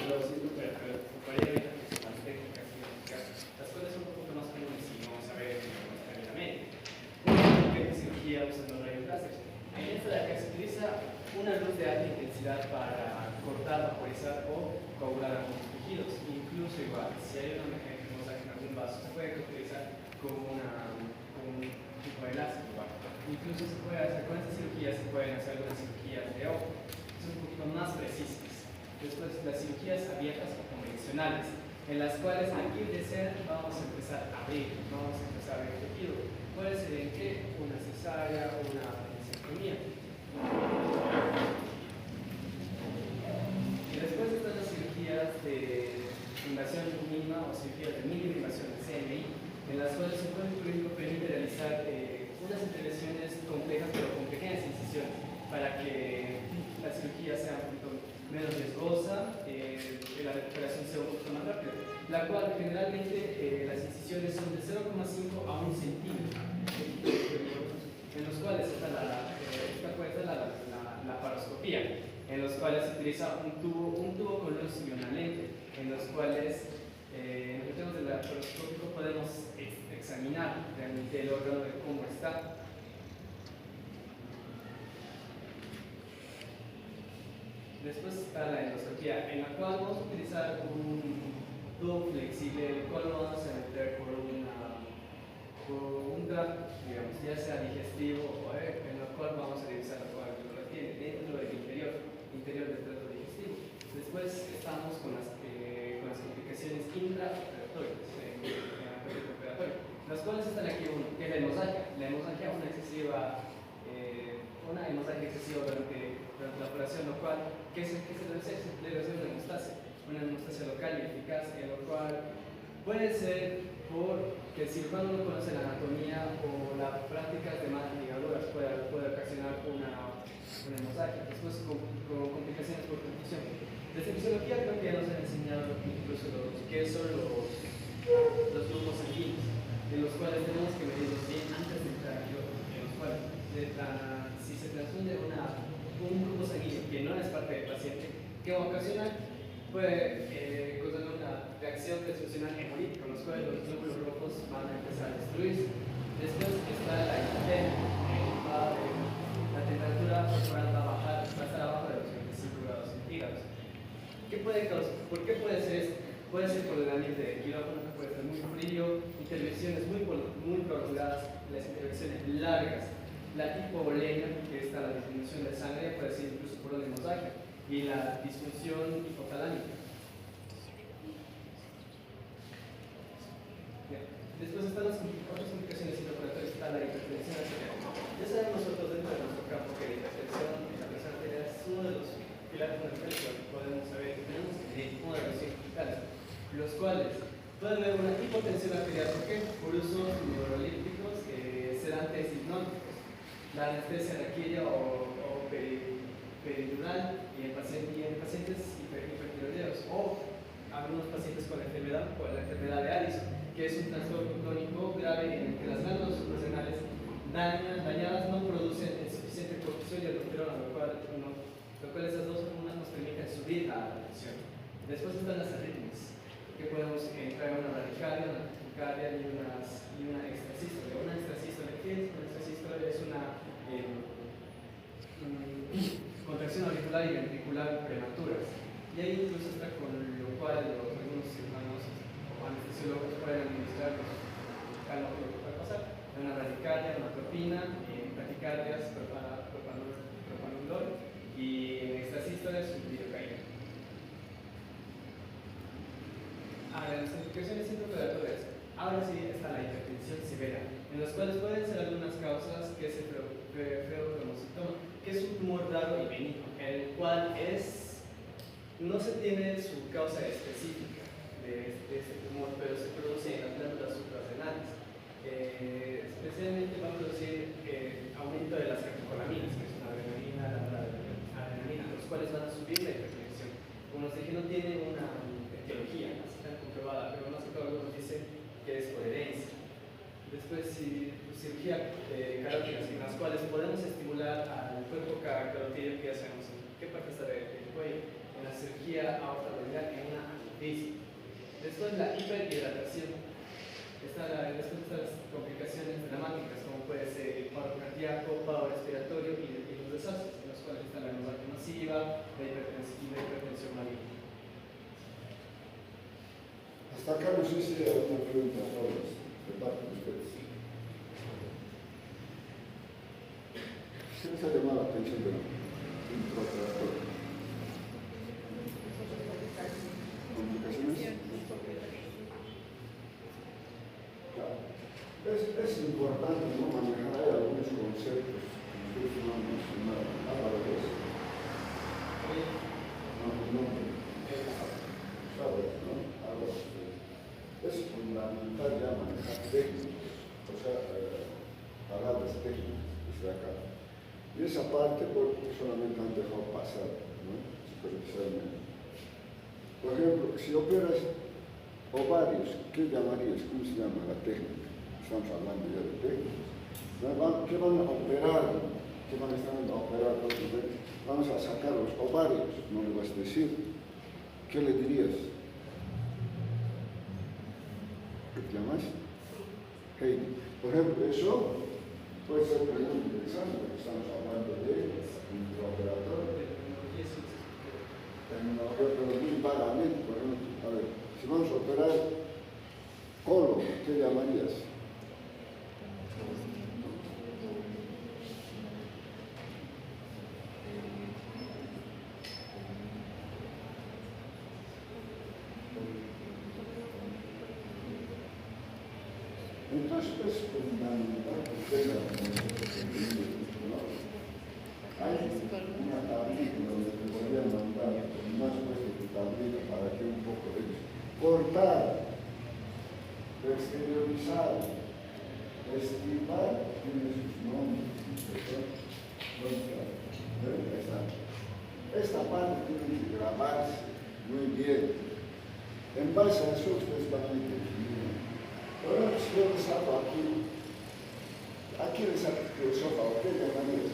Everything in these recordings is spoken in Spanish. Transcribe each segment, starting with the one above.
pero sí ocuparía ahorita principales técnicas quirúrgicas, las cuales son un poco más comunes y vamos a ver en nuestra vida médica. Una que es cirugía usando rayos láser. En esta de acá se utiliza una luz de alta intensidad para cortar, vaporizar o coagular algunos tejidos. Incluso igual, si hay una mecanismo en algún vaso, se puede utilizar como un tipo de láser igual. Incluso se puede hacer, con esta cirugía se pueden hacer algunas cirugías de ojo, que son un poquito más precisas. Después las cirugías abiertas o convencionales, en las cuales aquí de ser vamos a empezar a abrir, vamos a empezar a abrir el tejido. Puede ser en qué, una cesárea o una vasectomía. Y después están las cirugías de invasión mínima o cirugías de mínima invasión de CMI, en las cuales se puede permite realizar unas intervenciones complejas pero con pequeñas incisiones para que la cirugía sea un poquito menos riesgosa, la recuperación sea un poquito más rápida, la cual generalmente las incisiones son de 0,5 a 1 centímetro, en los cuales está la paroscopía, en los cuales se utiliza un tubo con luz y una lente, en los cuales en términos del laparoscópico podemos examinar realmente el órgano de cómo está. Después está la endoscopía, en la cual vamos a utilizar un tubo flexible, el cual lo vamos a meter por un tracto, digamos, ya sea digestivo o en el cual vamos a revisar la coagulación que tiene dentro del interior del tracto digestivo. Después estamos con las complicaciones intraoperatorias, las cuales están aquí uno, que es la hemorragia. La hemorragia, una hemorragia excesiva durante la operación, lo cual, ¿qué se debe hacer? Se debe hacer una hemostasia local y eficaz, en lo cual puede ser porque el cirujano no conoce la anatomía o las prácticas de malas ligaduras puede ocasionar una hemorragia, después con complicaciones por confusión. Desde fisiología creo que ya nos han enseñado incluso qué son los grupos sanguíneos, en los cuales tenemos que medirlos bien antes de entrar en los cuales si se transfunde un grupo sanguíneo que no es parte del paciente, que va a ocasionar puede causar una reacción transfusional hemolítica, con los cuales los glóbulos rojos van a empezar a destruirse. Después está la hipotermia, la temperatura corporal va a bajar, va a estar abajo de los 25 grados centígrados. ¿Por qué puede ser esto? Puede ser por el ambiente de quirófano, puede ser muy frío, intervenciones muy prolongadas, las intervenciones largas, la hipovolemia, que está la disminución de sangre, puede ser incluso por una hemorragia, y la disfunción hipotalámica. Después están las otras complicaciones intraoperatorias, está la hipertensión arterial. Ya sabemos nosotros dentro de nuestro campo que la hipertensión arterial es uno de los pilares fundamentales que podemos saber que tenemos que medir uno de los significados, los cuales pueden haber una hipotensión arterial, ¿por qué? Por uso de neurolípticos, sedantes hipnóticos, la anestesia raquídea o peridural y en pacientes hipertiroideos o algunos pacientes con la enfermedad de Addison, que es un trastorno crónico grave en el que las glándulas suprarrenales dañadas no producen el suficiente cortisol y aldosterona, lo cual esas dos hormonas nos permiten subir a la presión. Después están las arritmias, que podemos entrar en una bradicardia, una taquicardia y una extrasístole. Una extrasístole, ¿qué es? Una extrasístole es una contracción auricular y ventricular prematuras. Y ahí incluso está con lo cual algunos cirujanos o anestesiólogos pueden administrar lo que puede pasar. Una bradicardia, una tropina, taquicardias, propanolol y en extrasístoles un lidocaína. Las complicaciones intraoperatorias. Ahora sí está la hipertensión severa, en las cuales pueden ser algunas causas, que es el feocrimocytoma, que es un tumor raro y benigno, el cual no se tiene su causa específica de este tumor, pero se produce en las glándulas suprarrenales. Especialmente va a producir aumento de las catecolaminas, que es una adrenalina, los cuales van a subir la hipertensión. Como les dije, no tiene una etiología así tan comprobada, pero más que todo nos dicen que es por herencia. Después, cirugía carótidas, en las cuales podemos estimular al cuerpo carotídeo, que ya sabemos en qué parte está del cuello, en la cirugía aortoabdominal en una aneurisma. Después la hiperhidratación. Después estas complicaciones dramáticas como puede ser el paro cardíaco, paro respiratorio y los desastres, en los cuales está la hemorragia masiva, la hipertensión maligna. Hasta acá no sé si hay alguna pregunta de parte de ustedes. ¿Qué les ha llamado la atención de la intraoperatoria? ¿Complicaciones? Es importante no manejar algunos conceptos que ustedes no han mencionado. Háblalo de eso. ¿Sabes? ¿No? Algo así. Es fundamental ya manejar técnicos, o sea, palabras técnicas desde acá. Y esa parte porque solamente han dejado pasar, ¿no? Superficialmente. Por ejemplo, si operas ovarios, ¿qué llamarías? ¿Cómo se llama la técnica? Estamos hablando ya de técnicas. ¿Qué van a operar? ¿Qué van a estar a operar? Vamos a sacar los ovarios, no le vas a decir. ¿Qué le dirías? ¿Qué te llamas? Heidi. Por ejemplo, eso puede ser muy interesante porque estamos hablando de intraoperatorio. Terminología, pero muy vagamente. Por ejemplo, a ver, si vamos a operar colon, ¿qué llamarías? Entonces es fundamental que tengan ¿no? Hay una tablita donde te podría mandar más puesto tu tablita para que un poco de cortar, exteriorizar, estimar, tiene sus nombres. Esta parte tiene que grabarse muy bien. En base a eso ustedes van a entender. Ahora, si yo les saco aquí les saco el esófago, ¿qué llamarías?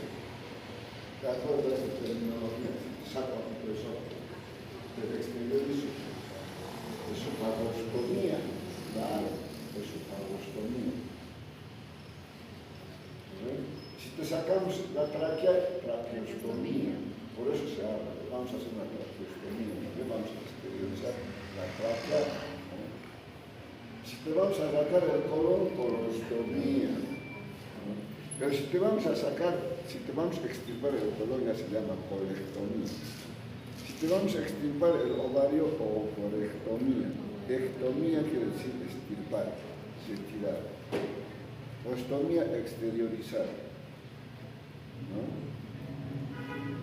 ¿Te acuerdas de esa terminología? Saco aquí el esófago. Del exteriorizo. Esofagostomía. Claro, esofagostomía. Si te sacamos la tráquea, traqueostomía. Por eso se habla, vamos a hacer una traqueostomía. Vamos a exteriorizar la tráquea. Si te vamos a sacar el colon, colostomía. Pero si te vamos a extirpar el colon, ya se llama colectomía. Si te vamos a extirpar el ovario, ovarectomía. Ectomía quiere decir extirpar, retirar. Ostomía, exteriorizar. ¿No?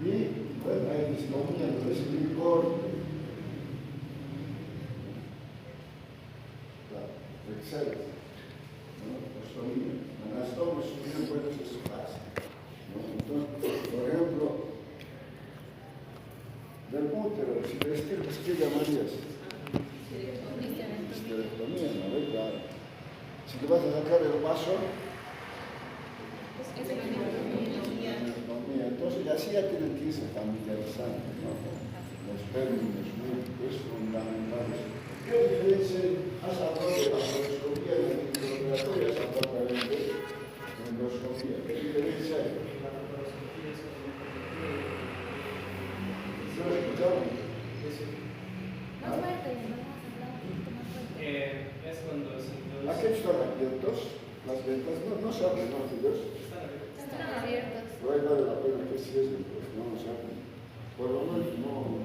Y, bueno, hay distomía, no es un corte. Exceles, ¿no? Ostomía. Anastomía, bien puede ser su base. ¿No? Entonces, por ejemplo, del útero, si te estirpas, ¿qué llamarías? Esterectomía, ¿no? Claro. Si te vas a sacar el vaso, entonces así ya tienen que irse familiarizando, ¿no? Los términos médicos fundamentales. ¿Qué diferencia has hablado de la laparoscopía y la intraoperatoria? Has hablado también de endoscopía. ¿Qué diferencia hay? La laparoscopía es cuando ¿No lo escucharon? Más fuerte, más fuerte. es cuando se introduce. Aquí están abiertos las ventas, no se abren, ¿no? Ellos Están abiertos. pero ahí vale la pena que cierren, pues no se abren. Por lo menos no,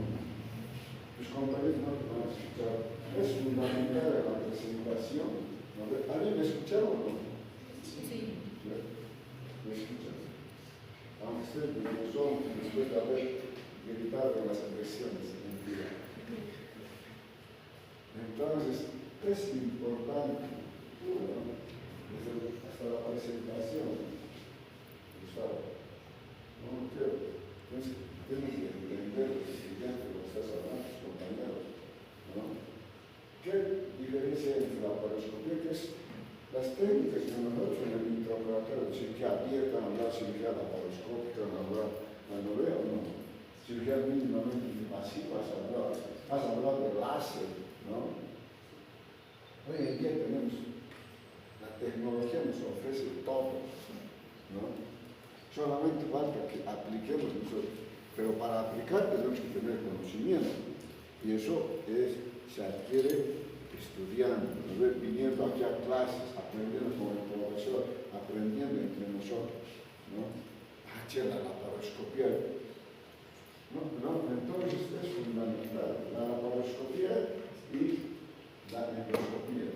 tus compañeros no te van a escuchar. Es fundamental la presentación. ¿Alguien me escucharon o no? Sí. ¿Me escuchan? Aunque ustedes no son, después de haber gritado las agresiones, mentira. Entonces, es importante, ¿no? Hasta la presentación. No creo. Entonces, tienes que entender lo siguiente, lo que estás hablando, tus compañeros, ¿no? ¿Qué diferencia entre la laparoscopía, que es las técnicas que nosotros en el intraoperatorio, cirugía abierta, hablar cirugía laparoscópica, hablar, ¿no veo o no? Cirugía mínimamente invasivo, has hablado de láser, ¿no? Hoy en día la tecnología nos ofrece todo, ¿no? Solamente falta que apliquemos nosotros, pero para aplicar tenemos que tener conocimiento, y eso se adquiere estudiando, ¿no? Viniendo aquí a clases, aprendiendo con el profesor, aprendiendo entre nosotros, ¿no? La laparoscopía, ¿no? Entonces es fundamental, la laparoscopía y la endoscopía,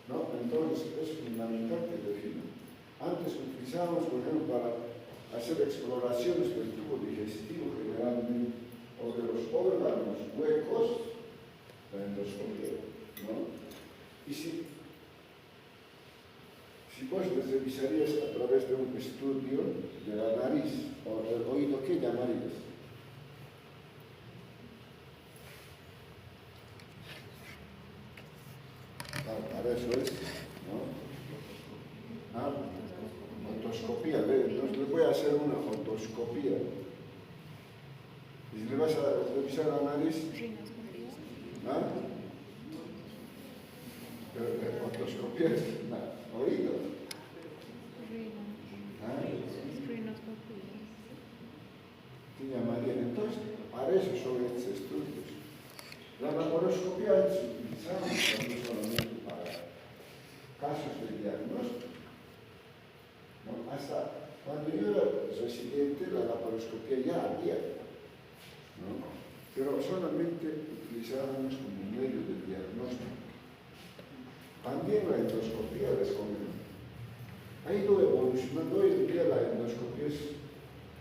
¿no? Entonces es fundamental que definamos. Antes utilizábamos, por ejemplo, para hacer exploraciones del tubo digestivo generalmente, o de los órganos huecos, la endoscopía, ¿no? Y si vos revisarías a través de un estudio de la nariz o del oído, ¿qué llamarías? Para eso es, ¿no? Otoscopía, entonces le voy a hacer una otoscopía. Y si le vas a revisar la nariz, otoscopía es oído. ¿Qué llamarían? Entonces, para eso son estos estudios. La laparoscopía es utilizada no solamente para casos de diagnóstico, ¿no? Hasta cuando yo era residente, la laparoscopía ya había, ¿no? Pero solamente utilizábamos como medio de diagnóstico. También la endoscopía les comento. Ha ido evolucionando. Hoy en día la endoscopía es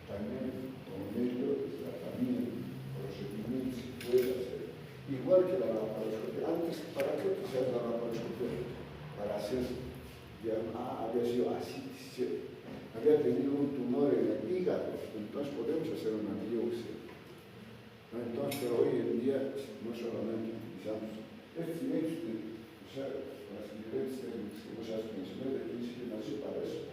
también como medio de tratamiento, procedimiento se puede hacer. Igual que la laparoscopía. Antes, ¿para qué utilizar la laparoscopía? Para hacer, había sido así, había tenido un tumor en el hígado, entonces podemos hacer una biopsia. Entonces, pero hoy en día no solamente utilizamos las diferentes técnicas que vos has mencionado de principio nació para eso.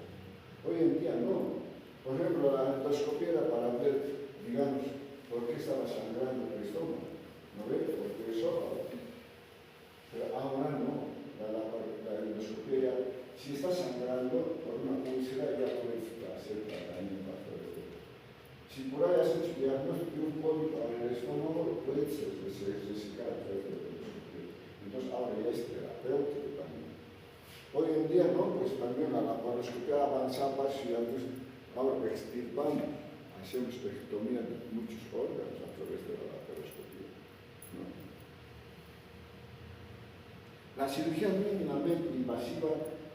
Hoy en día no. Por ejemplo, la endoscopia era para ver, digamos, por qué estaba sangrando el estómago. ¿No ves? Porque es esófago. Pero ahora no. La endoscopia, si está sangrando por una úlcera, ya puedes hacer tratamiento patológico. Si por ahí has hecho diagnóstico de un pólipo en el estómago, puedes resecar el endoscopia. Entonces ahora ya es terapéutico también. Hoy en día no, pues también la laparoscopia avanzaba y antes ahora extirpamos, hacemos ectomía de muchos órganos a través de la laparoscopia, ¿no? La cirugía mínimamente invasiva,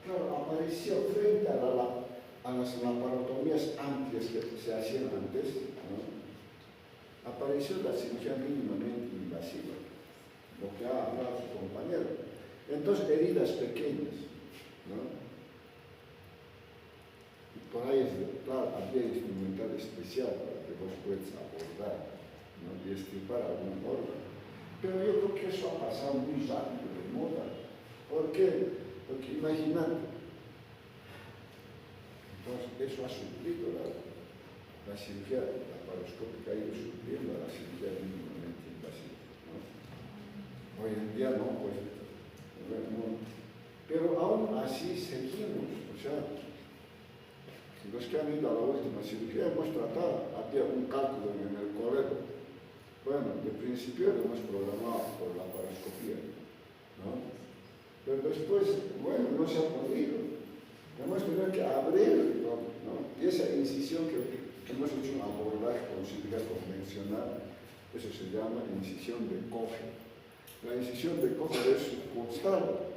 claro, apareció frente a las laparotomías amplias que se hacían antes, ¿no? Apareció la cirugía mínimamente invasiva, lo que ha hablado su compañero. Entonces, heridas pequeñas, ¿no? Y por ahí, claro, había instrumental especial para que vos puedas abordar, ¿no? Y extirpar algún órgano. Pero yo creo que eso ha pasado muy rápido de moda. ¿Por qué? Porque imagínate. Entonces, eso ha suplido la cirugía laparoscópica, ha ido supliendo a la cirugía mínimamente invasiva, ¿no? Hoy en día no, pues. No. Pero aún así seguimos, o sea, los que han ido a la última cirugía hemos tratado, había un cálculo en el colegio. Bueno, de principio lo hemos programado por la laparoscopía, ¿no? Pero después, bueno, no se ha podido. Hemos tenido que abrir, ¿no? Y esa incisión que hemos hecho un abordaje con cirugía convencional, eso se llama incisión de Kocher. La incisión de Kocher es subcostal,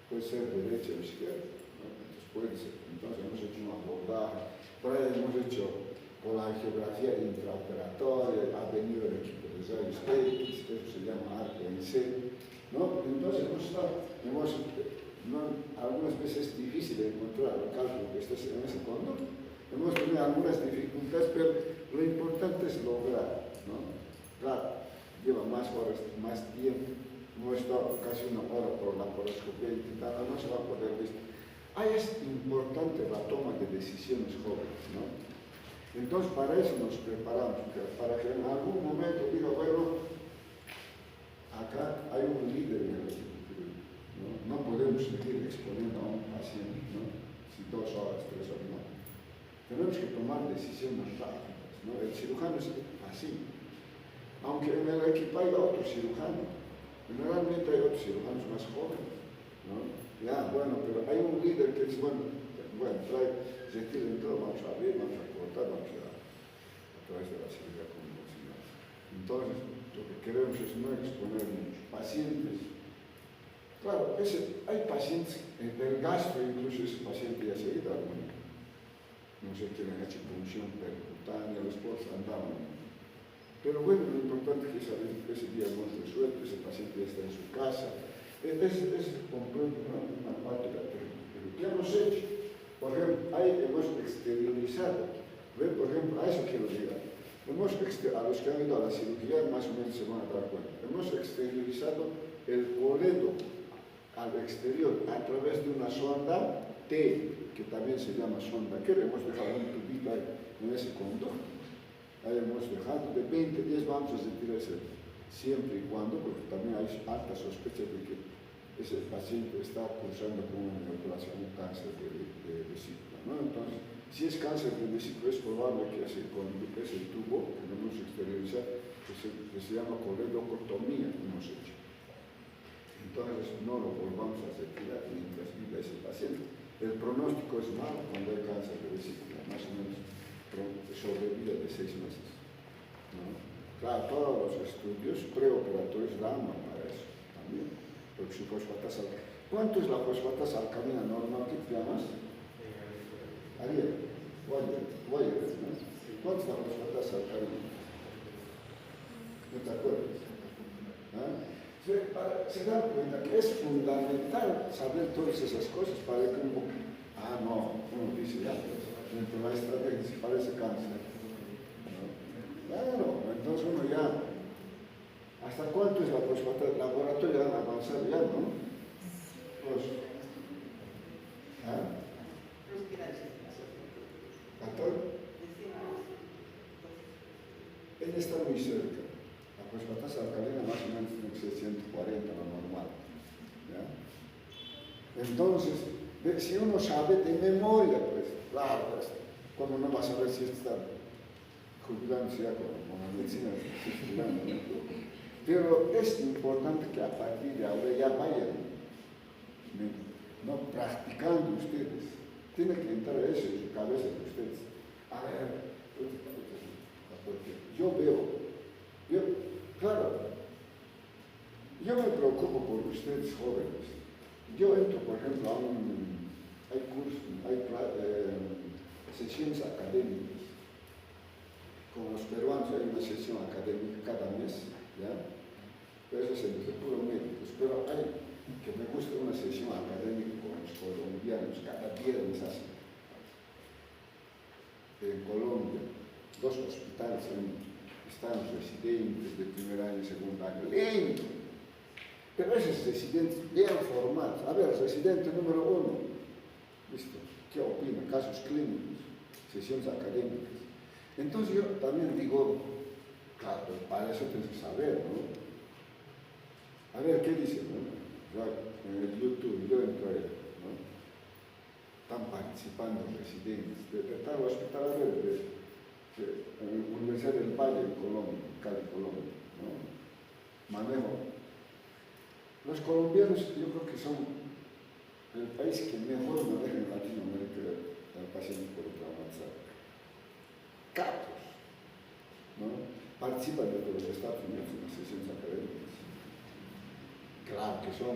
puede ser derecha o izquierda, ¿no? Entonces hemos hecho un abordaje, por ahí hemos hecho con la geografía intraoperatoria, ha venido el equipo de rayos X, eso se llama ARC-NC, ¿no? Entonces algunas veces es difícil encontrar el cálculo que esté en ese conducto. Hemos tenido algunas dificultades, pero lo importante es lograr, ¿no? Claro, lleva más horas, más tiempo. No está casi una hora por la laparoscopia intentando, no se va a poder ver. Ahí es importante la toma de decisiones jóvenes, ¿no? Entonces, para eso nos preparamos, para que en algún momento diga, bueno, acá hay un líder en el equipo, no podemos seguir exponiendo a un paciente, ¿no? Si 2 horas, 3 horas, no. Tenemos que tomar decisiones rápidas, ¿no? El cirujano es así. Aunque en el equipo hay otro cirujano, generalmente hay otros cirujanos más jóvenes, ¿no? Ya, bueno, pero hay un líder que dice, bueno, trae, retira todo, vamos a abrir, vamos a cortar, vamos a través de la cirugía convencional. Entonces, lo que queremos es no exponer muchos pacientes. Claro, hay pacientes, del gastro incluso ese paciente ya se ha ido a alguno. No sé, tienen hecho punción percutánea, los poros andaban. Pero bueno, lo importante es que ese día hemos resuelto, ese paciente ya está en su casa. Es comprende una parte de la técnica. Pero ¿qué hemos hecho? Por ejemplo, hemos exteriorizado. ¿Ven? Por ejemplo, a eso quiero llegar. A los que han ido a la cirugía más o menos se van a dar cuenta. Hemos exteriorizado el coledo al exterior a través de una sonda T, que también se llama sonda Q. Hemos dejado un tubito ahí en ese conducto. Ahí hemos dejado de 20 días, vamos a retirar ese, siempre y cuando, porque también hay alta sospecha de que ese paciente está cursando con una neoplasia, un cáncer de vesícula, ¿no? Entonces, si es cáncer de vesícula, es probable que ese tubo que no hemos exteriorizado, que se llama coledocotomía, hemos hecho. Entonces, no lo volvamos a retirar mientras viva ese paciente. El pronóstico es malo cuando hay cáncer de vesícula, más o menos sobrevida de 6 meses, ¿no? Claro, todos los estudios preoperatorios dan para eso también, porque su fosfatasa alcalina. ¿Cuánto es la fosfatasa alcalina normal? ¿Qué te llamas? Ariel, Boyer, ¿no? ¿Cuánto es la fosfatasa alcalina? ¿No te acuerdas? ¿Ah? Se dan cuenta que es fundamental saber todas esas cosas para que uno dice ya, dentro de la estrategia se parece cáncer, ¿no? Claro, entonces uno ya, ¿hasta cuánto es la fosfatasa? Laboratorio han avanzado ya, ¿no? Pues, ¿ah? Él está muy cerca. La fosfatasa alcalina más o menos tiene que ser 140, lo normal, ¿ya? Entonces, si uno sabe de memoria, pues, claro, pues, ¿cómo no va a saber si está jubilándose ya con la medicina? ¿No? Pero es importante que a partir de ahora ya vayan, ¿no? Practicando ustedes. Tiene que entrar eso en su cabeza de ustedes. A ver, porque yo me preocupo por ustedes jóvenes. Yo entro, por ejemplo, hay cursos, hay sesiones académicas. Con los peruanos hay una sesión académica cada mes, ¿ya? Pero eso es el puro médicos. Pero hay que me gusta una sesión académica con los colombianos, cada viernes hacen. En Colombia, 2 hospitales están residentes de primer año y segundo año. Lindo. Pero esos residentes bien formados. A ver, residente número 1. ¿Listo? ¿Qué opina? Casos clínicos, sesiones académicas. Entonces yo también digo, claro, para eso tienes que saber, ¿no? A ver, ¿qué dicen? ¿No? En el YouTube, yo entro ahí, ¿no? Están participando residentes de tal hospital, a ver, de la Universidad del Valle en Colombia, Cali, Colombia, ¿no? Manejo. Los colombianos yo creo que son el país que mejor maneja en Latinoamérica al paciente politraumatizado. Capos, ¿no? Participan de los Estados Unidos en las sesiones académicas. Claro que son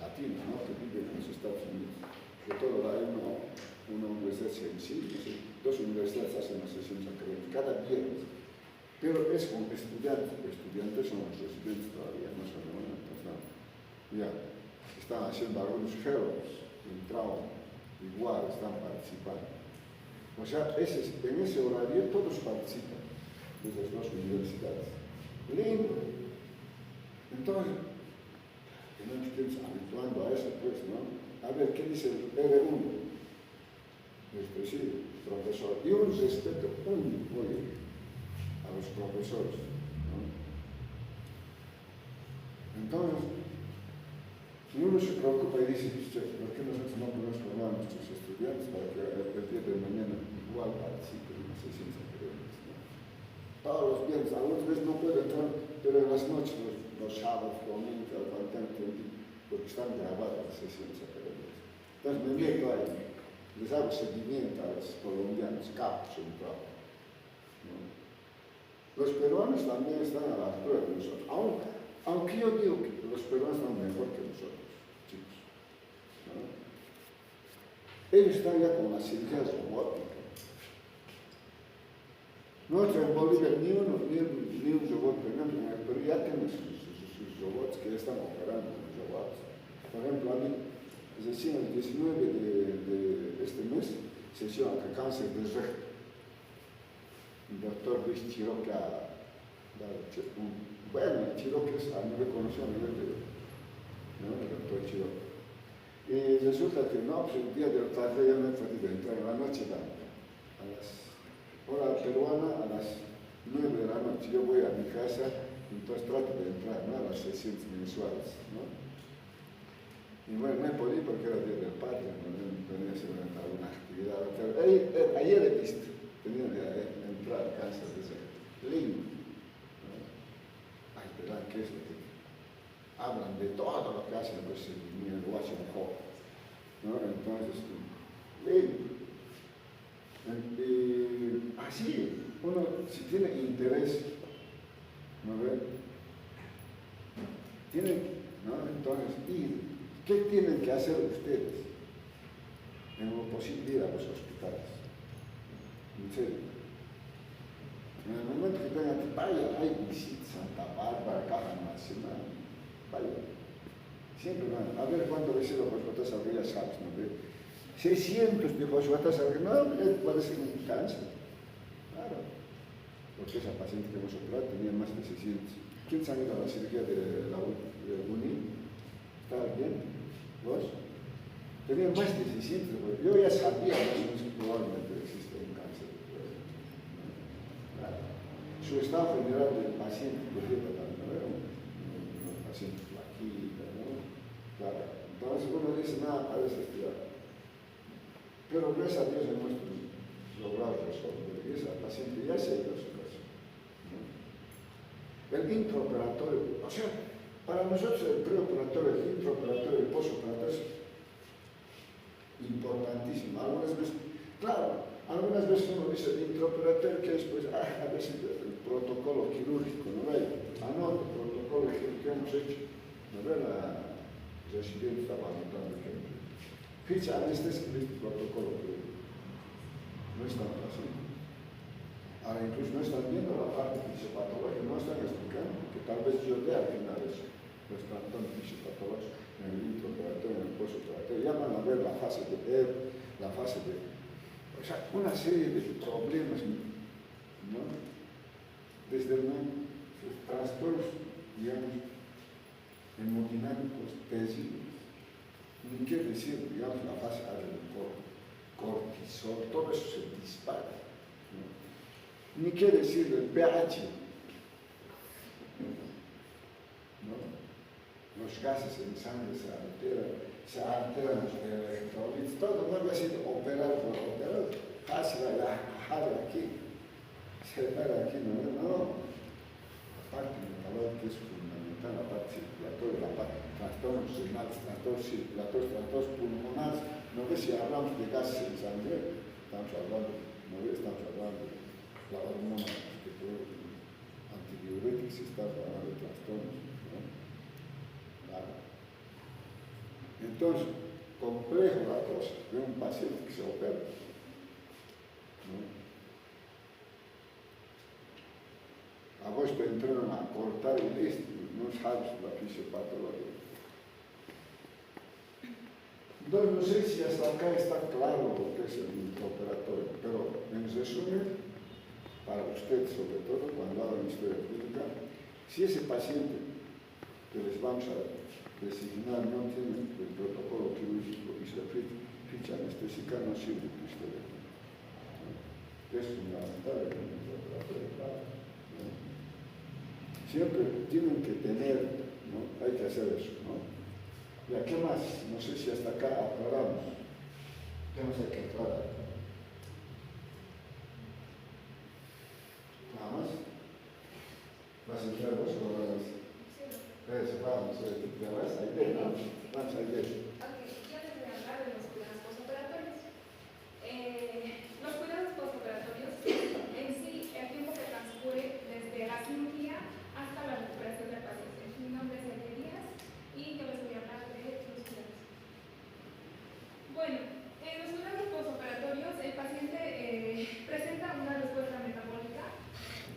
latinos, ¿no? Que viven en los Estados Unidos. Que todo hay una universidad sencilla, 2 universidades hacen las sesiones académicas cada viernes. Pero es con estudiantes, estudiantes son los residentes todavía, no son entonces, no. Ya, están haciendo algunos fellows en trauma, igual están participando. O sea, en ese horario todos participan desde las 2 universidades. Lindo. Entonces, tenemos que ir habituando a eso, pues, ¿no? A ver, ¿qué dice el R1? Sí. profesores y un respeto único a los profesores, ¿no? Entonces, si uno se preocupa y dice, ¿por qué nosotros no podemos formar a nuestros estudiantes para que el día de mañana igual participen en las sesiones académicas, ¿no? Todos los viernes, algunas veces no puedo entrar, pero en las noches, los sábados, domingos, al faltar tiempo, porque están grabadas las sesiones académicas. Entonces me meto ahí, les hago seguimiento a los colombianos, capos en trabajo, ¿no? Los peruanos también están a la altura de nosotros, aunque yo digo que los peruanos son mejor que nosotros, chicos, ¿no? Ellos están ya con la cirugía robótica. Nosotros en Bolivia ni un robot tenemos, pero ya tenemos sus robots que ya están operando con robots. Por ejemplo, a mí, recién el 19 de este mes, sesión de cáncer de recto. El doctor Luis Chiroque ha dado bueno, Chiroque a mí me conoció a nivel de, ¿no? El doctor Chiroque. Y resulta que no, pues el día del tarde ya no he podido entrar, en la noche a las hora peruana a las 9 de la noche. Yo voy a mi casa, entonces trato de entrar, ¿no? A las sesiones mensuales, ¿no? Y bueno, no he podido porque era día del padre, no tenía que hacer alguna actividad. Ayer he visto, tenía que entrar a casa de ese lindo, ¿no? Ay, ¿verdad? ¿Qué es lo que hablan de todo lo que hacen pues, en el Washington, ¿no? Entonces, lindo. Así, uno, si tiene interés, ¿no ve? Tienen, ¿no? Entonces, ¿qué tienen que hacer ustedes? En lo posible ir a los hospitales. En serio. En el momento que tengan que vaya, hay visitas Santa Bárbara, Caja Nacional, vaya. Siempre van. A ver cuándo recibo los votos al ya sabes, ¿no ve? 600 de fosfatas al no, puede ser un cáncer. Claro. Porque esa paciente que hemos operado tenía más de 600. ¿Quién se ha ido a la cirugía de la UNI? ¿Está bien? ¿Vos? Tenía más de 600. Yo ya sabía más o menos que probablemente existe un cáncer. Claro. Su estado general del paciente, por ejemplo, también era un paciente flaquita, ¿no? Claro. Entonces uno dice, nada, parece estudiar. Pero gracias a Dios hemos logrado resolver. Y esa paciente ya se ha ido a su casa, ¿no? El intraoperatorio, o sea, para nosotros el preoperatorio, el intraoperatorio, el postoperatorio es importantísimo. Algunas veces, claro, algunas veces uno dice el intraoperatorio que es pues, a veces el protocolo quirúrgico, ¿no ve? El protocolo que hemos hecho, ¿no ve? La residente estaba anotando ejemplo. Ficha, este es el protocolo que no es tan fácil. Ahora incluso no están viendo la parte fisiopatológica, no están explicando, que tal vez yo dé al final eso. No están tan fisiopatológicos en el intraoperatorio, en el postoperatorio. Ya van a ver la fase de la fase de... O sea, una serie de problemas, ¿no? Desde los trastornos, digamos, hemodinámicos, tésicos. Ni qué decir, digamos, la fase del cortisol, todo eso se dispara, ¿no? Ni qué decir del pH, ¿no? Los gases en sangre se alteran los electrolitos, todo no va a ser operar por operar, fácil bajar aquí, separar aquí, no, la parte metabólica es fundamental, la parte circulatoria, la parte trastornos renales, trastornos circulatorios, trastornos pulmonares. No ves si hablamos de gases en sangre, estamos hablando, no ves, estamos hablando de la hormona antidiurética, se está hablando de trastornos, ¿no? Claro. Entonces, complejo la cosa de un paciente que se opera, ¿no? A vos te entraron a cortar el no sabes la fisiopatología. Entonces, no sé si hasta acá está claro lo que es el intraoperatorio, pero en resumen, para usted sobre todo, cuando hagan historia clínica, si ese paciente que les vamos a designar no tiene el protocolo quirúrgico y su ficha anestésica, no sirve tu historia clínica. ¿No? que es fundamental en el operatorio, claro, ¿no? Siempre tienen que tener, ¿no? Hay que hacer eso, ¿no? Ya, ¿qué más? No sé si hasta acá aclaramos. ¿Qué más hay que aclarar? Nada más. ¿Vas a entrar vos o vas a hacer? Vamos, ya vas a ir, ¿no? Vamos a ir. Ok, yo les voy a hablar de los cuidados postoperatorios. Los cuidados postoperatorios en sí, el tiempo que transcurre desde la cirugía hasta la recuperación del paciente. Mi nombre es Elia Díaz y yo les voy a hablar de los cuidados. Bueno, en los cuidados postoperatorios el paciente presenta una respuesta metabólica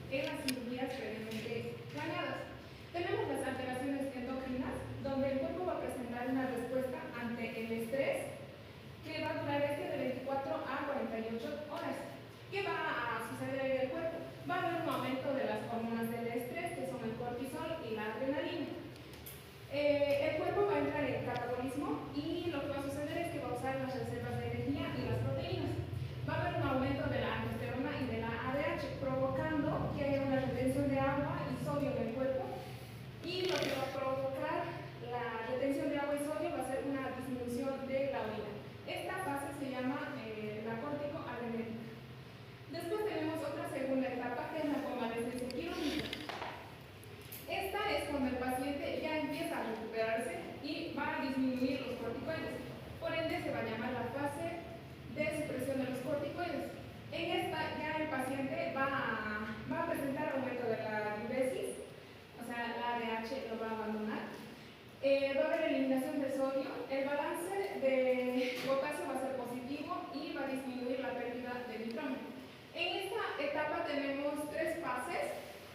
en las cirugías previamente planeadas. Tenemos las alteraciones endócrinas, donde el cuerpo va a presentar una respuesta ante el estrés que va a durar de 24 a 48 horas. ¿Qué va a suceder en el cuerpo? Va a haber un aumento de las hormonas del estrés, que son el cortisol y la adrenalina. El cuerpo va a entrar en catabolismo y lo que va a suceder es que va a usar las reservas de energía y las proteínas. Va a haber un aumento de la aldosterona y de la ADH, provocando que haya una retención de agua y sodio en el cuerpo. Y lo que va a provocar la retención de agua y sodio va a ser una disminución de la orina. Esta fase se llama la córtico-adrenética. Después tenemos otra segunda etapa, que es la convalescencia quirúrgica. Esta es cuando el paciente ya empieza a recuperarse y va a disminuir los corticoides. Por ende, se va a llamar la fase de supresión de los corticoides. En esta ya el paciente va a presentar aumento de la diuresis, o sea, la ADH lo va a abandonar. Va a haber eliminación de sodio, el balance de potasio va a ser positivo y va a disminuir la pérdida de nitrógeno. En esta etapa tenemos tres fases,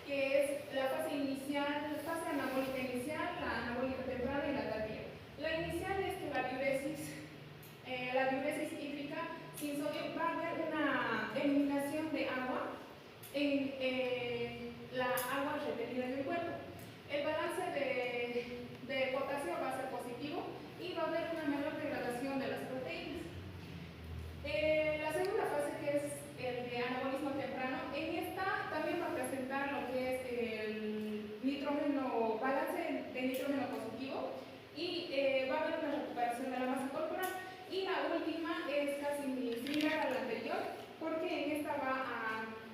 que es la fase inicial, la fase anabólica inicial, la anabólica temprana y la tardía. La inicial es que la diuresis hídrica sin sodio va a haber una eliminación de agua en la agua retenida en el cuerpo. El balance de potasio va a ser positivo y va a haber una menor degradación de las proteínas. La segunda fase, que es el de anabolismo temprano, en esta también va a presentar lo que es el nitrógeno, balance de nitrógeno positivo y va a haber una recuperación de la masa corporal. Y la última es casi similar a la anterior, porque en esta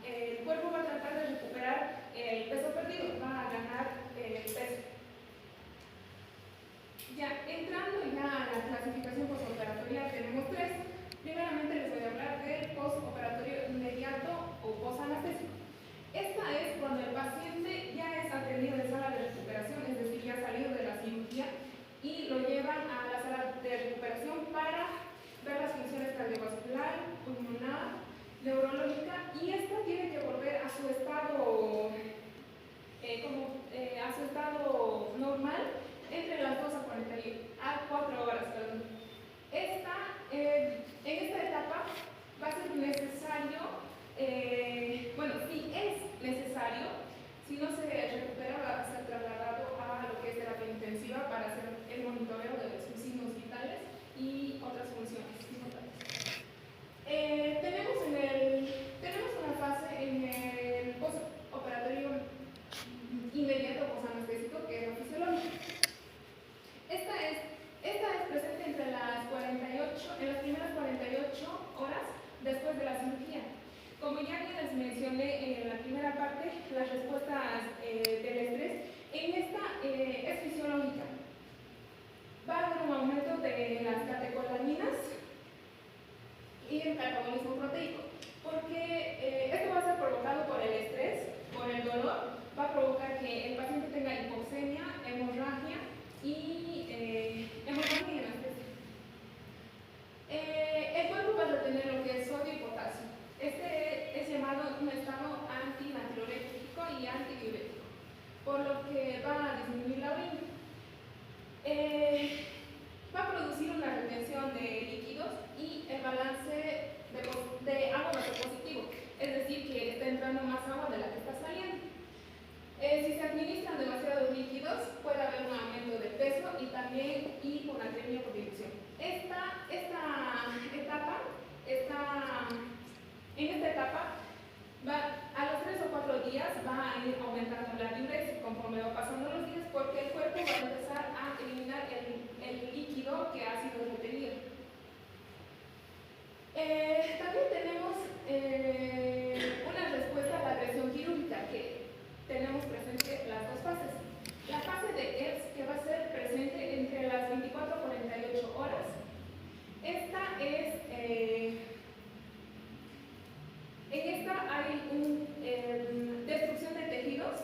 el cuerpo va a tratar de recuperar el peso perdido, va a ganar peso. Ya, entrando ya a la clasificación postoperatoria, tenemos tres. Primeramente les voy a hablar del postoperatorio inmediato o posanestésico. Esta es cuando el paciente ya es atendido en sala de recuperación, es decir, ya ha salido de la cirugía y lo llevan a la sala de recuperación para ver las funciones cardiovascular, pulmonar, neurológica, y esta tiene que volver a su estado normal entre las 2 a 4 horas. En esta etapa va a ser necesario, si es necesario, si no se recupera, va a ser trasladado a lo que es terapia intensiva para hacer el monitoreo de sus signos vitales y otras funciones importantes. Tenemos una fase en el postoperatorio inmediato posanestésico, que es lo fisiológico. porque el cuerpo va a empezar a eliminar el líquido que ha sido retenido. También tenemos una respuesta a la agresión quirúrgica, que tenemos presente las dos fases. La fase de EPS, que va a ser presente entre las 24 y 48 horas. Esta es, en esta hay destrucción de tejidos,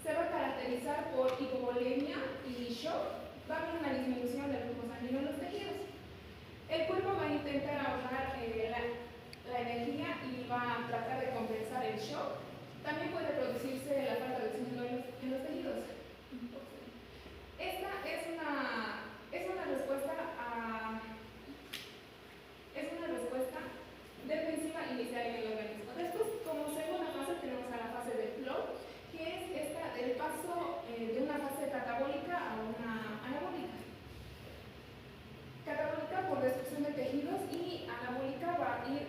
se va a caracterizar por hipovolemia y shock, va a haber una disminución del flujo sanguíneo en los tejidos. El cuerpo va a intentar ahorrar la energía y va a tratar de compensar el shock. También puede producirse la falta de oxígeno en los tejidos. Esta es una respuesta defensiva inicial en el organismo. Después, como segunda fase, tenemos a la fase de flow, que es el paso de una fase catabólica a una anabólica. Catabólica por destrucción de tejidos y anabólica va a ir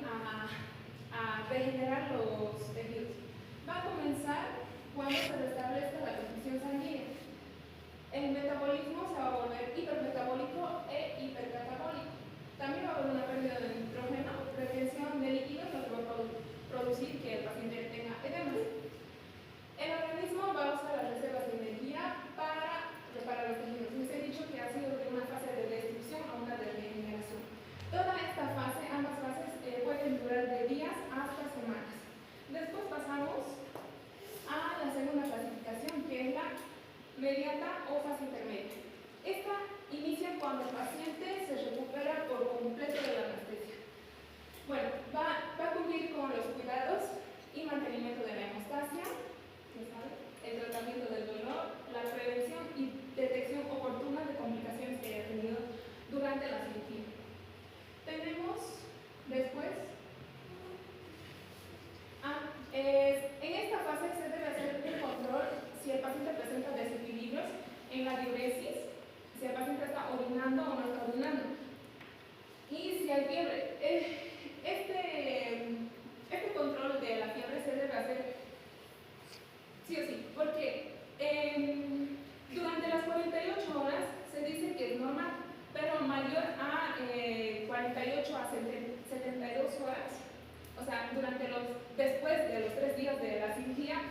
a regenerar los tejidos. Va a comenzar cuando se restablezca la transfusión sanguínea. El metabolismo se va a volver hipermetabólico e hipercatabólico. También va a haber una pérdida de nitrógeno, retención de líquidos, lo que va a producir que el paciente tenga edemas. El organismo va a usar las reservas de energía para reparar los tejidos. Les he dicho que ha sido de una fase de destrucción a una de regeneración. Toda esta fase, ambas fases, pueden durar de días hasta semanas. Después pasamos a la segunda clasificación, que es la mediata o fase intermedia. Esta inicia cuando el paciente se recupera por completo de la anestesia. Bueno, va a cumplir con los cuidados y mantenimiento de la hemostasia, el tratamiento del dolor, la prevención y detección oportuna de complicaciones que haya tenido durante la cirugía. Tenemos después, en esta fase se debe hacer un control si el paciente presenta desequilibrios en la diuresis, si el paciente está orinando o no está orinando, y si hay fiebre. Este control de la fiebre se debe hacer sí o sí, porque durante las 48 horas se dice que es normal, pero mayor a 48 a 72 horas, o sea, después de los 3 días de la cirugía,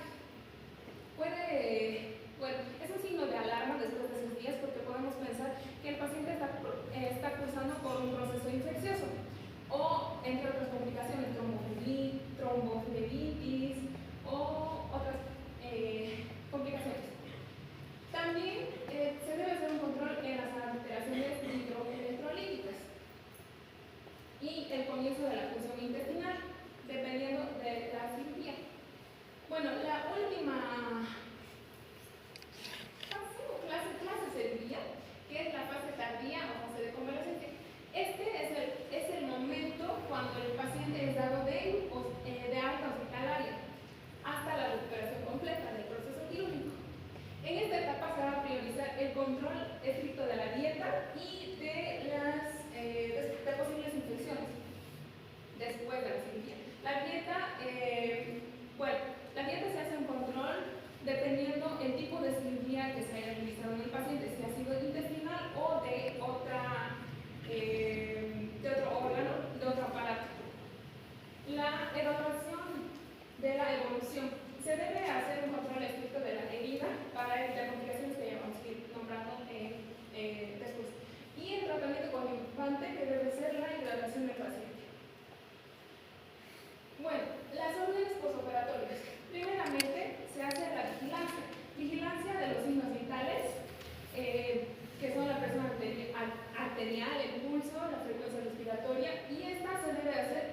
es un signo de alarma después de esos días, porque podemos pensar que el paciente está cruzando por un proceso infeccioso o, entre otras complicaciones, tromboflebitis o otras complicaciones. También se debe hacer un control en las alteraciones hidroelectrolíticas y el comienzo de la función intestinal, dependiendo de la cirugía. Bueno, la última clase sería, que es la fase tardía o fase de convalecencia. Este es el momento cuando el paciente es dado de alta hospitalaria hasta la recuperación completa del proceso quirúrgico. En esta etapa se va a priorizar el control estricto de la dieta y de posibles infecciones después de la cirugía. La dieta se hace un control dependiendo el tipo de cirugía que se haya realizado en el paciente, si ha sido intestinal o de otro órgano, de otro aparato. La evaluación de la evolución. Se debe hacer un control estricto de la herida para evitar complicaciones que ya vamos a ir nombrando después. Y el tratamiento coadyuvante, que debe ser la hidratación del paciente. Bueno, las órdenes posoperatorias. Primeramente, se hace la vigilancia. Vigilancia de los signos vitales, que son la presión arterial, el pulso, la frecuencia respiratoria, y esta se debe hacer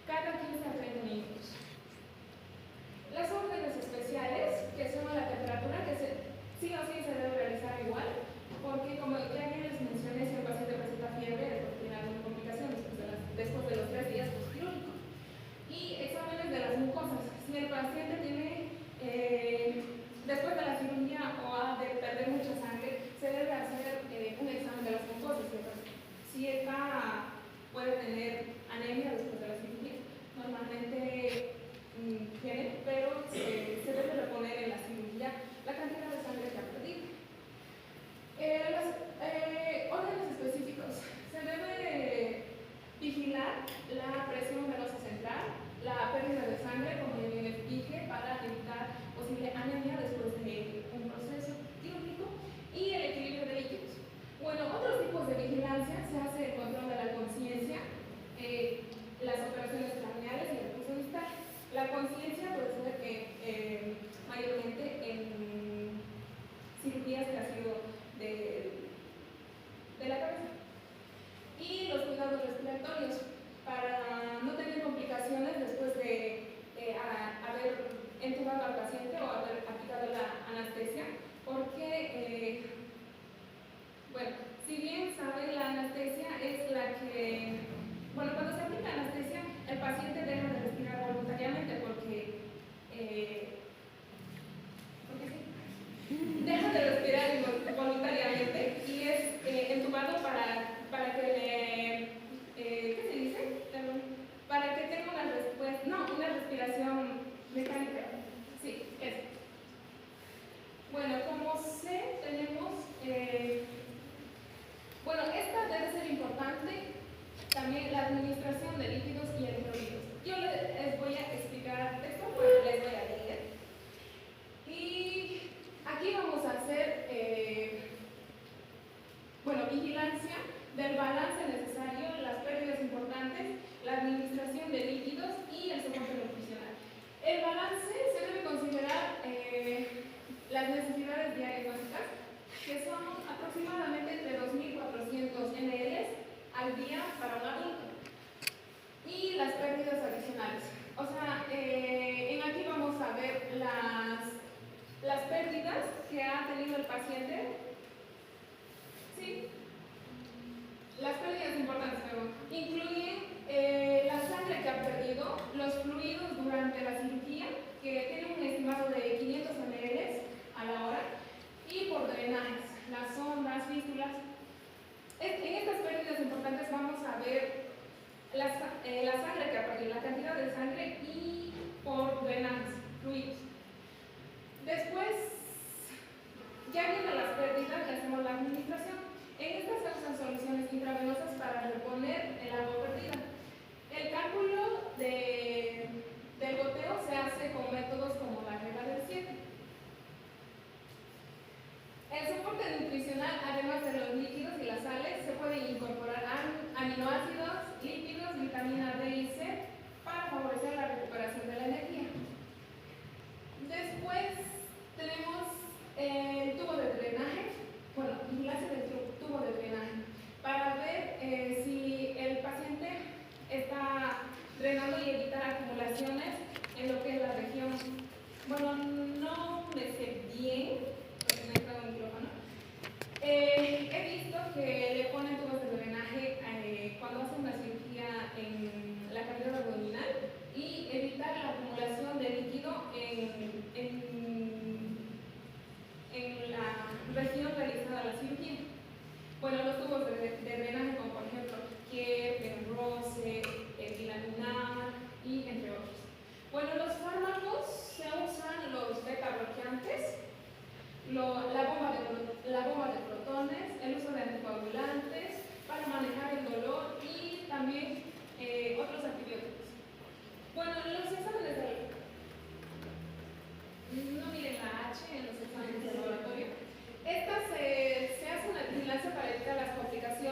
cada 15 a 30 minutos. Las órdenes especiales, que son la temperatura, que sí o sí se debe realizar igual, porque como ya les mencioné, si el paciente presenta fiebre, es porque tiene alguna complicación después de los 3 días postquirúrgicos. Y exámenes de las mucosas. Si el paciente tiene, después de la cirugía o ha de perder mucha sangre, se debe hacer un examen de las mucosas. Si puede tener anemia después de la cirugía. Normalmente tiene, pero se debe reponer en la cirugía la cantidad de sangre que ha perdido. Bueno, si bien saben, la anestesia es la que, bueno, cuando se aplica anestesia, el paciente deja de respirar voluntariamente porque sí, deja de respirar voluntariamente y es entubado para que le, ¿qué se dice? Para que tenga una respuesta, no, una respiración mecánica. Sí, eso. Bueno, como sé, tenemos, bueno, esta debe ser importante, también la administración de líquidos y electrolitos. Yo les voy a explicar esto, bueno, les voy a leer. Y aquí vamos a hacer, bueno, vigilancia del balance necesario, las pérdidas importantes, la administración de líquidos y el soporte nutricional. El balance se debe considerar las necesidades diarias básicas, que son aproximadamente entre 2.400 ml al día para un adulto, y las pérdidas adicionales. O sea, aquí vamos a ver las pérdidas que ha tenido el paciente. Sí, las pérdidas importantes, pero incluyen la sangre que ha perdido, los fluidos durante la cirugía, que tienen un estimado de 500 ml a la hora, y por drenajes, las sondas, fístulas. En estas pérdidas importantes vamos a ver la sangre que ha perdido, la cantidad de sangre y por drenajes, fluidos. Después, ya viendo las pérdidas, le hacemos la administración. En estas se usan soluciones intravenosas para reponer el agua perdida. El cálculo del goteo se hace con métodos como la regla del 7. El soporte nutricional, además de los líquidos y las sales, se pueden incorporar aminoácidos, lípidos, vitamina D y C para favorecer la recuperación de la energía. Después tenemos el tubo de drenaje, bueno, vigilancia del tubo de drenaje, para ver si el paciente está drenando y evitar acumulaciones en lo que es la región. Bueno, no me sé bien, porque no he entrado en el micrófono. He visto que le ponen tubos de drenaje cuando hacen una cirugía en la cavidad abdominal y evitar la acumulación de líquido en la región realizada la cirugía. Bueno, los tubos de drenaje, como por ejemplo Kiev, Penrose, Dilaminar y entre otros. Bueno, los fármacos se usan los beta bloqueantes, la bomba de protones, el uso de anticoagulantes para manejar el dolor y también otros antibióticos. Bueno, los exámenes no miren la H en los exámenes de laboratorio. Esta se hace una vigilancia para evitar las complicaciones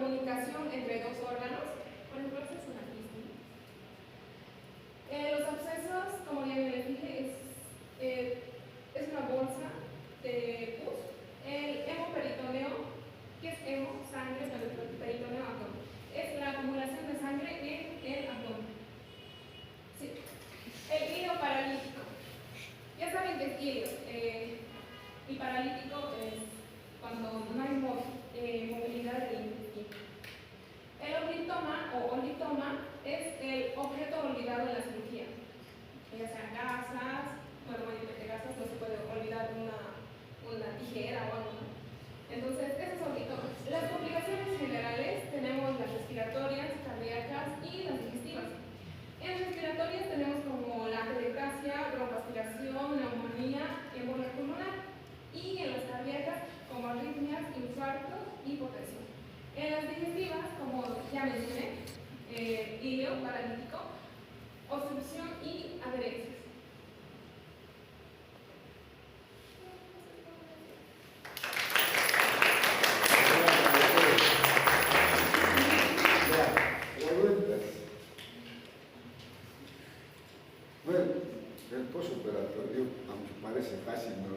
comunicación entre dos órganos. Por ejemplo, esta es una quiste. Los abscesos, como ya les dije, es una bolsa de pus. El hemoperitoneo, ¿qué es hemo? Sangre, peritoneo, abdomen. Es la acumulación de sangre en el abdomen. Sí. El hilo paralítico. Ya saben que es hilo. Y paralítico es cuando no hay movilidad del intestino. El olitoma o olitoma es el objeto olvidado en la cirugía. Ya sean gasas, bueno, mayormente gasas, no se puede olvidar una tijera o algo, ¿no? Entonces, esos son olitomas. Las complicaciones generales tenemos las respiratorias, cardíacas y las digestivas. En respiratorias tenemos como la atelectasia, broncoaspiración, neumonía, embolia pulmonar. Y en las cardíacas como arritmias, infartos y hipotensión. En las digestivas, como ya mencioné, hilo paralítico, obstrucción y adherencias. Bueno, el postoperatorio, aunque parece fácil, ¿no?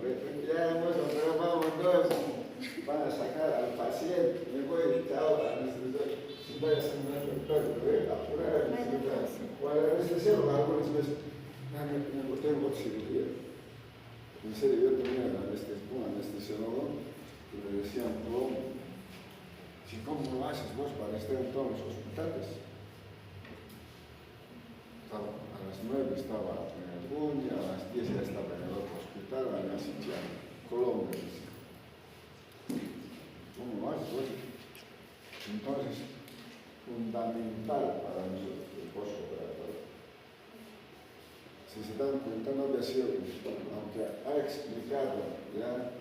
Ya hemos operado, vámonos, van a sacar al paciente, me voy a editar a anestesiar, si vaya a ser un doctor, apurar, o al anestesiar, algunas veces, me tengo cirugía. En serio, yo tenía un anestesiólogo que le decían, si cómo lo haces vos para estar en todos los hospitales. A las 9 estaba en el Buña, a las 10 ya estaba en el otro hospital, en la Sicilia, Colombia. ¿Cómo lo haces vos? Entonces, fundamental para nosotros el postoperatorio. Si se dan cuenta, no había sido, aunque ha explicado ya,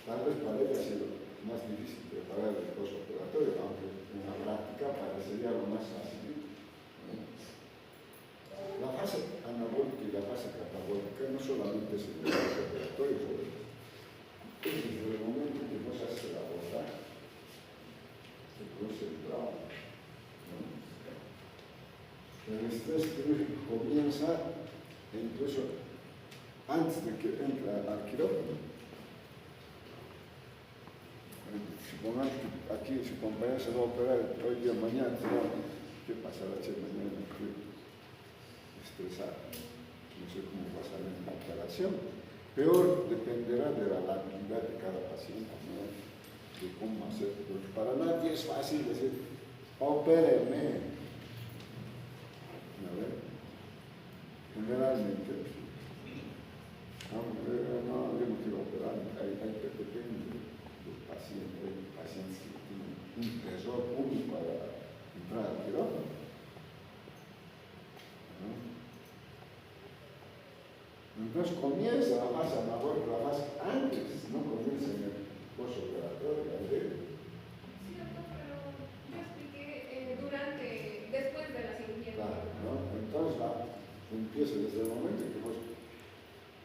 tal vez parece sido más difícil preparar el postoperatorio, aunque en la práctica parecería lo más fácil. La fase anabólica y la fase catabólica no solamente es el postoperatorio, es desde el momento que vos haces el abordaje, se produce el trauma. El estrés quirúrgico comienza incluso antes de que entre al quirófano. Supongamos que aquí su compañero se va a operar hoy día, mañana, ¿qué pasará mañana? Estresado. No sé cómo va a salir la operación. Peor dependerá de la actividad de cada paciente, ¿no? De cómo hacer. Porque para nadie es fácil decir, opéreme. Generalmente, no, yo no quiero operar, hay depende del paciente, hay pacientes que tienen un tesoro único para entrar al quirófano. Entonces comienza la fase anabólica, la fase antes, no comienza en el postoperatorio. Sí, doctor, pero yo expliqué después de la cirugía. Claro, ¿no? Entonces empieza desde el momento que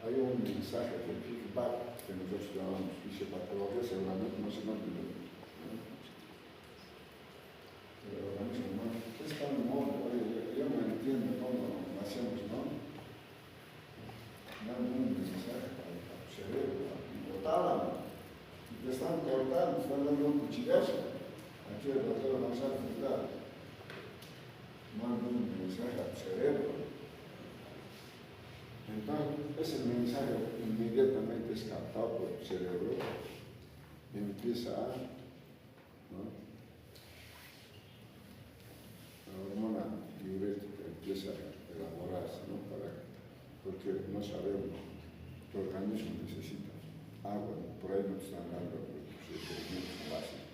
hay un mensaje de feedback que nosotros llamamos fisiopatología, seguramente no se nos olvida. El organismo no es tan modo, yo no entiendo cómo hacemos, ¿no? Dando un mensaje al cerebro, al hipotálamo, y te están cortando, están dando un cuchillazo. Aquí el doctor González está dando un mensaje al cerebro. Entonces, ese mensaje inmediatamente es captado por el cerebro y empieza a, ¿no? La hormona diurética empieza a elaborarse, ¿no? Porque no sabemos que el organismo necesita agua, ¿no? Por ahí no te están dando los procedimientos básicos.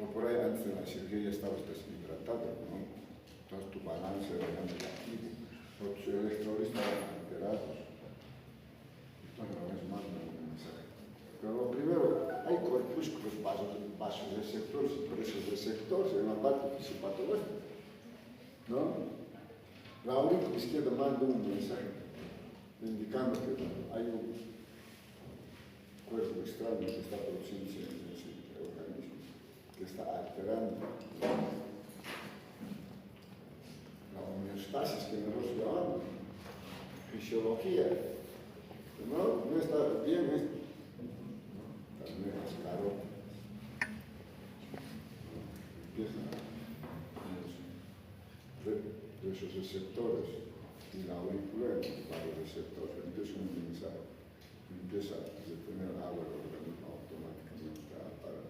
O por ahí antes de la cirugía ya estabas deshidratado, ¿no? Entonces tu balance era muy negativo, o tus electrolitos estaban alterados. Entonces no es más un mensaje. Pero lo primero, hay corpúsculos vasoreceptores y presoreceptores en la parte fisiopatológica, ¿no? La aurícula izquierda manda un mensaje indicando que hay un cuerpo extraño que está produciéndose en ese organismo, que está alterando la homeostasis que nosotros llamamos, fisiología. No está bien esto. También las carotas. Empiezan esos receptores y la aurícula para los receptores empiezan a utilizar, empieza a detener agua el organismo automáticamente para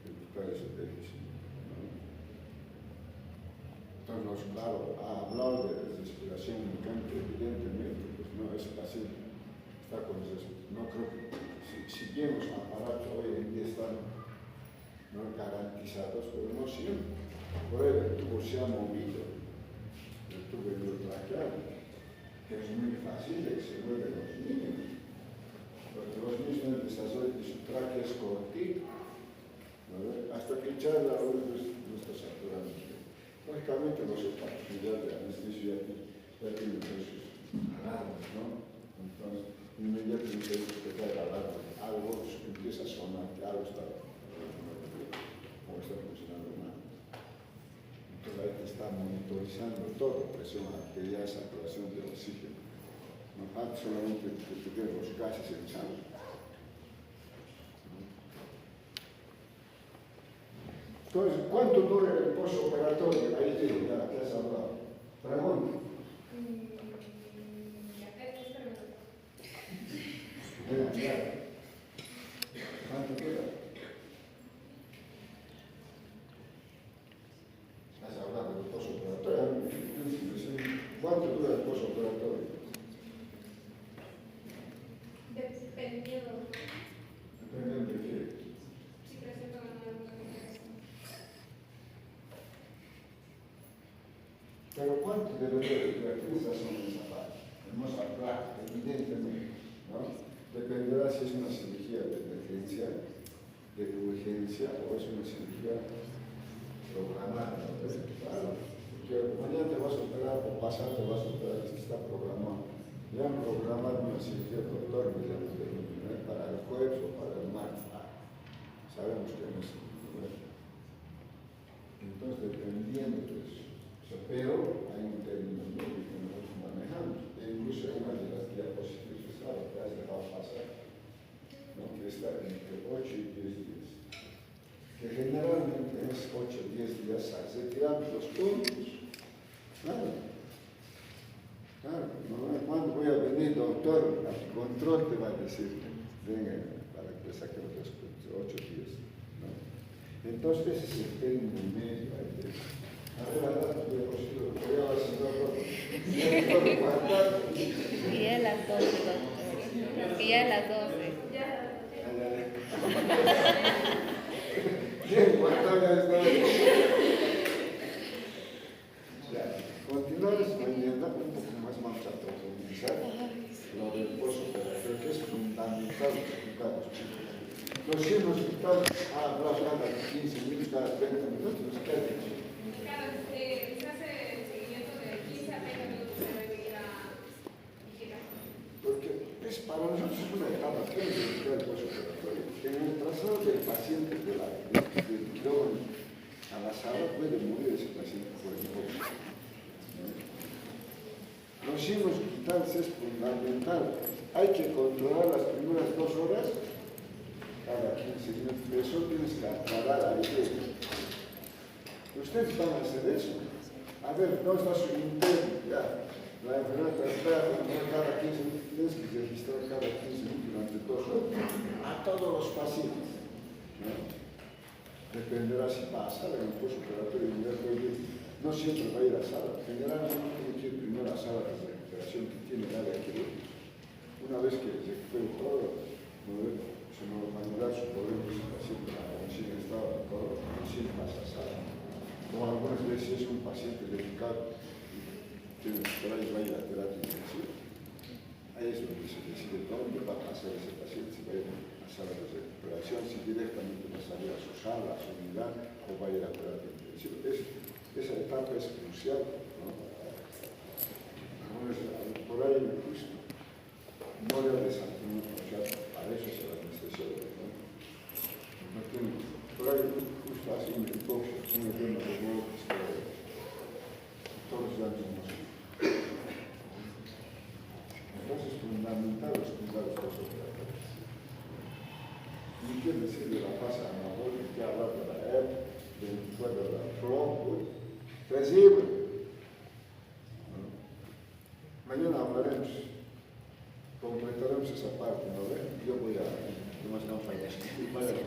evitar ese déficit. Entonces, claro, ha hablado de respiración mecánica, evidentemente, pues no, ese paciente está con no creo que, si bien los aparatos hoy en día están no garantizados, pero no siempre. Por ahí el tubo se ha movido, el tubo endotraqueal, que es muy fácil de que se mueven los niños, porque los niños tienen el desarrollo de su tráquea es cortito, ¿no? Hasta que ya la luz no está saturando. Lógicamente no se partida de anestesia ya tiene precios alarmas, ¿no? Entonces, inmediatamente te cae la alarma, algo empieza a sonar, que algo está funcionando mal. Entonces ahí te está monitorizando todo, presión arterial, saturación de oxígeno. No falta solamente que te den los gases en sangre. Entonces, ¿cuánto dura el postoperatorio? Ahí digo, ya has hablado. Pregunta. ¿Cuánto dura? Has hablado del postoperatorio. ¿Cuánto dura el postoperatorio? Dependiendo. Dependiendo de qué. Si presento una. Pero ¿cuánto debería durar? ¿Qué razón en esa parte? Vamos a hablar, evidentemente, ¿no? Dependerá si es una cirugía de emergencia, de urgencia, o es una cirugía programada, ¿no? Claro, porque mañana te vas a operar, o pasado te vas a operar, si está programado. Ya han programado una cirugía, doctor, me llama para el jueves o para el martes. Sabemos que no es bueno. Entonces, dependiendo de eso. Pero hay un término médico que nosotros manejamos, e incluso una de las diapositivas que has dejado pasar, ¿no? Que está entre 8 y 10 días, que generalmente es 8 o 10 días retiramos los puntos. Claro, no, cuando voy a venir, doctor, a tu control te va a decir, venga, para que le saquemos los puntos, 8 días. ¿No? Entonces, ese es el término medio. Y a las 12, doctor. Y a las 12. Bien, ¿cuánto ya está? Continuamos mañana un poco más vamos a profundizar lo del postoperatorio, que es fundamental explicarlos. Los signos vitales, hablamos cada 15 minutos, cada 30 minutos, ¿qué ha dicho? Se hace el seguimiento de 15 a 30 minutos de venir a vigilar. Porque para nosotros es una etapa que es el postoperatorio. En el traslado del paciente del quirófano a la sala puede morir ese paciente por el COVID. Los signos vitales es fundamental. Hay que controlar las primeras 2 horas cada 15 minutos. Eso tienes que aclarar ahí. Ustedes van a hacer eso. A ver, no está su interno, ya. La enfermedad está cada 15 minutos, tienes que registrar cada 15 minutos durante 2 horas a todos los pacientes. ¿No? Dependerá si va a sala en el postoperatorio inmediato. No siempre va a ir a sala. Generalmente tiene que ir primero a sala de recuperación que tiene el área quirúrgica. Una vez que se recupere todo, se nos va a ayudar su problema si el paciente en estado de todo, recién pasa a sala. Como algunas veces es un paciente delicado, tiene que esperar y va a ir a terapia intensiva. Ahí es donde se decide dónde va a pasar ese paciente, si va a ir a sala de recuperación, si directamente va a salir a su sala, a su unidad, o va a ir a terapia intensiva. Esa etapa es crucial, ¿no? Por ahí justo no le desactivamos, para eso es el anestesiólogo, ¿no? Por ahí justo así son hipoxia, son edemas de golpes, todos los daños no son. Entonces es fundamental estudiar los postoperatorios. Y quiere decir de la fase anabólica, que habla de la EP, de la flow, terrible. Mañana hablaremos, completaremos esa parte, ¿no ven? Yo voy a, además vamos a discutir varias